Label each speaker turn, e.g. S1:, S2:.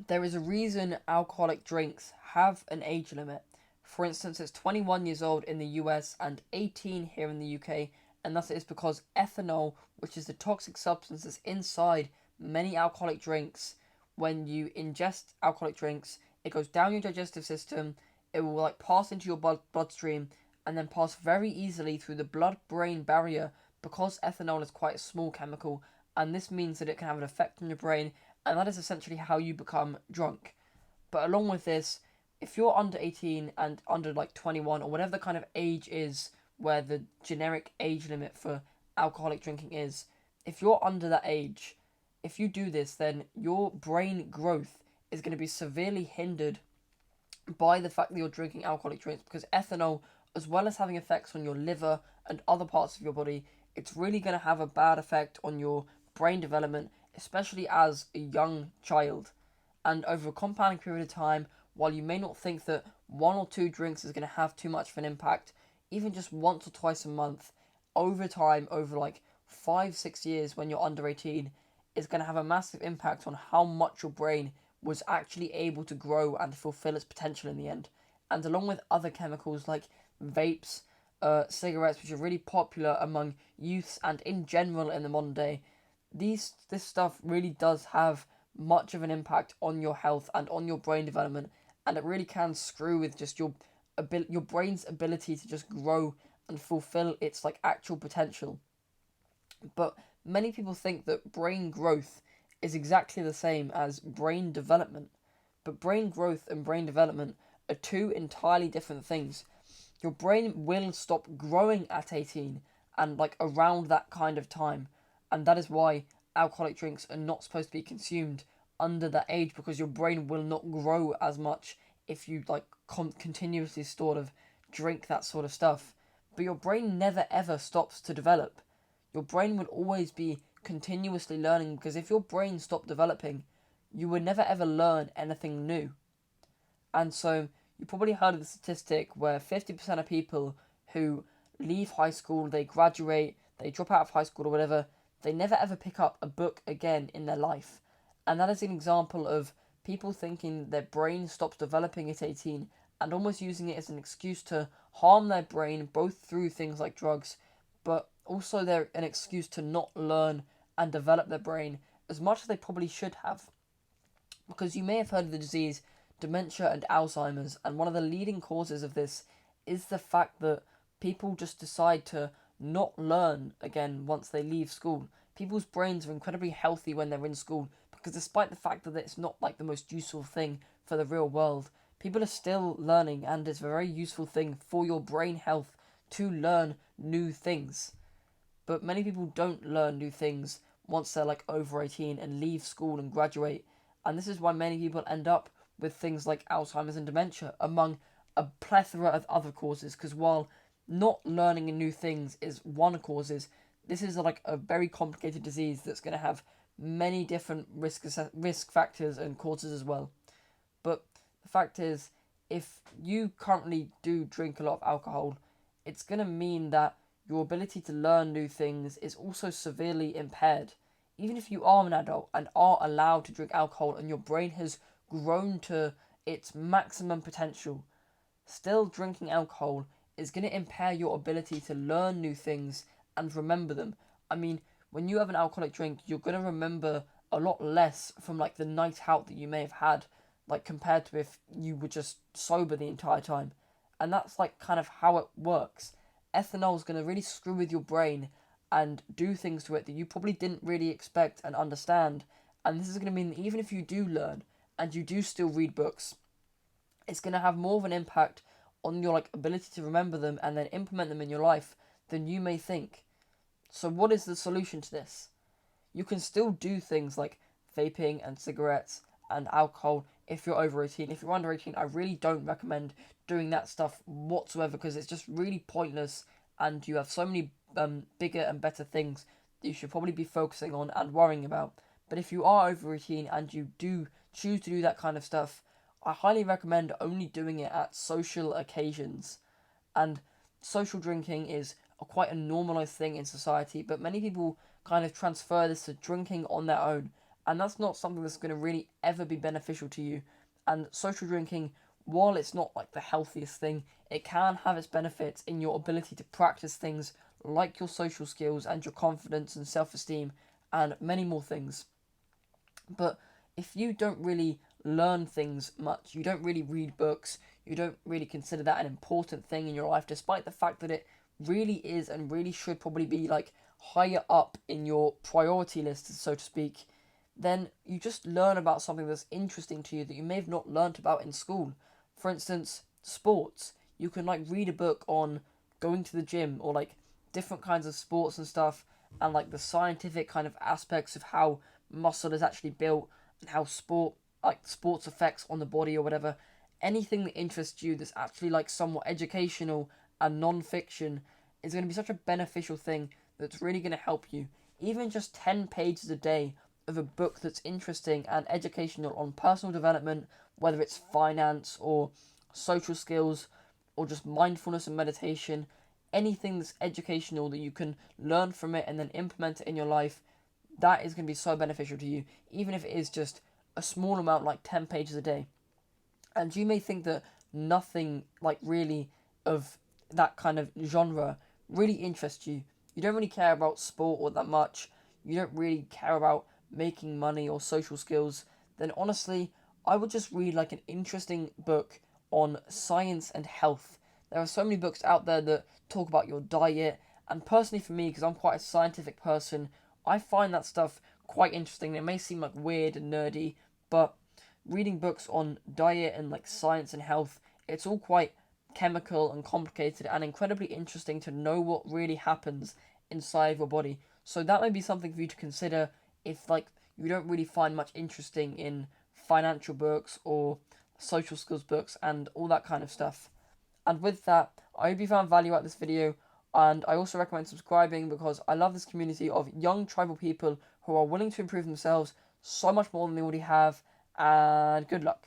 S1: There is a reason alcoholic drinks have an age limit. For instance, it's 21 years old in the US and 18 here in the UK, and thus it is because ethanol, which is the toxic substance that's inside many alcoholic drinks, when you ingest alcoholic drinks, it goes down your digestive system, it will like pass into your bloodstream, and then pass very easily through the blood brain barrier because ethanol is quite a small chemical, and this means that it can have an effect on your brain, and that is essentially how you become drunk. But along with this, if you're under 18 and under like 21 or whatever the kind of age is where the generic age limit for alcoholic drinking is, if you're under that age, if you do this, then your brain growth is going to be severely hindered by the fact that you're drinking alcoholic drinks, because ethanol, as well as having effects on your liver and other parts of your body, it's really going to have a bad effect on your brain development, especially as a young child. And over a compounding period of time, while you may not think that one or two drinks is going to have too much of an impact, even just once or twice a month, over time, over like 5, 6 years when you're under 18, is going to have a massive impact on how much your brain was actually able to grow and fulfill its potential in the end. And along with other chemicals like vapes, cigarettes, which are really popular among youths and in general in the modern day, this stuff really does have much of an impact on your health and on your brain development, and it really can screw with just your brain's ability to just grow and fulfill its like actual potential. But many people think that brain growth is exactly the same as brain development. But brain growth and brain development are two entirely different things. Your brain will stop growing at 18 and like around that kind of time. And that is why alcoholic drinks are not supposed to be consumed under that age, because your brain will not grow as much if you like continuously sort of drink that sort of stuff. But your brain never ever stops to develop. Your brain will always be continuously learning, because if your brain stopped developing, you would never ever learn anything new. And so you probably heard of the statistic where 50% of people who leave high school, they graduate, they drop out of high school or whatever, they never ever pick up a book again in their life. And that is an example of people thinking their brain stops developing at 18 and almost using it as an excuse to harm their brain, both through things like drugs, but also they're an excuse to not learn and develop their brain as much as they probably should have. Because you may have heard of the disease dementia and Alzheimer's, and one of the leading causes of this is the fact that people just decide to not learn again once they leave school. People's brains are incredibly healthy when they're in school, because despite the fact that it's not like the most useful thing for the real world, people are still learning, and it's a very useful thing for your brain health to learn new things. But many people don't learn new things once they're like over 18 and leave school and graduate. And this is why many people end up with things like Alzheimer's and dementia, among a plethora of other causes. Because while not learning new things is one causes, this is like a very complicated disease that's going to have many different risk factors and causes as well. But the fact is, if you currently do drink a lot of alcohol, it's going to mean that your ability to learn new things is also severely impaired. Even if you are an adult and are allowed to drink alcohol and your brain has grown to its maximum potential, still drinking alcohol is going to impair your ability to learn new things and remember them. I mean, when you have an alcoholic drink, you're going to remember a lot less from like the night out that you may have had, like compared to if you were just sober the entire time. And that's like kind of how it works. Ethanol is going to really screw with your brain and do things to it that you probably didn't really expect and understand. And this is going to mean that even if you do learn and you do still read books, it's going to have more of an impact on your like ability to remember them and then implement them in your life than you may think. So what is the solution to this? You can still do things like vaping and cigarettes and alcohol if you're over 18. If you're under 18, I really don't recommend doing that stuff whatsoever, because it's just really pointless, and you have so many bigger and better things that you should probably be focusing on and worrying about. But if you are over 18 and you do choose to do that kind of stuff, I highly recommend only doing it at social occasions. And social drinking is quite a normalised thing in society, but many people kind of transfer this to drinking on their own. and that's not something that's going to really ever be beneficial to you. And social drinking, while it's not like the healthiest thing, it can have its benefits in your ability to practice things like your social skills and your confidence and self-esteem and many more things. But if you don't really learn things much, you don't really read books, you don't really consider that an important thing in your life, despite the fact that it really is and really should probably be like higher up in your priority list, so to speak, then you just learn about something that's interesting to you that you may have not learnt about in school. For instance, sports. You can like read a book on going to the gym or like different kinds of sports and stuff, and like the scientific kind of aspects of how muscle is actually built and how sports effects on the body or whatever. Anything that interests you that's actually like somewhat educational and non-fiction is going to be such a beneficial thing that's really going to help you. Even just 10 pages a day of a book that's interesting and educational on personal development, whether it's finance or social skills or just mindfulness and meditation, anything that's educational that you can learn from it and then implement it in your life, that is going to be so beneficial to you, even if it is just a small amount, like 10 pages a day. And you may think that nothing, like really, of that kind of genre really interests you. You don't really care about sport or that much. You don't really care about making money or social skills. Then honestly, I would just read like an interesting book on science and health. There are so many books out there that talk about your diet. And personally, for me, because I'm quite a scientific person, I find that stuff quite interesting. It may seem like weird and nerdy, but reading books on diet and like science and health, it's all quite chemical and complicated and incredibly interesting to know what really happens inside your body. So that may be something for you to consider if like you don't really find much interesting in financial books or social skills books and all that kind of stuff. And with that, I hope you found value out of this video, and I also recommend subscribing because I love this community of young tribal people who are willing to improve themselves so much more than they already have, and good luck.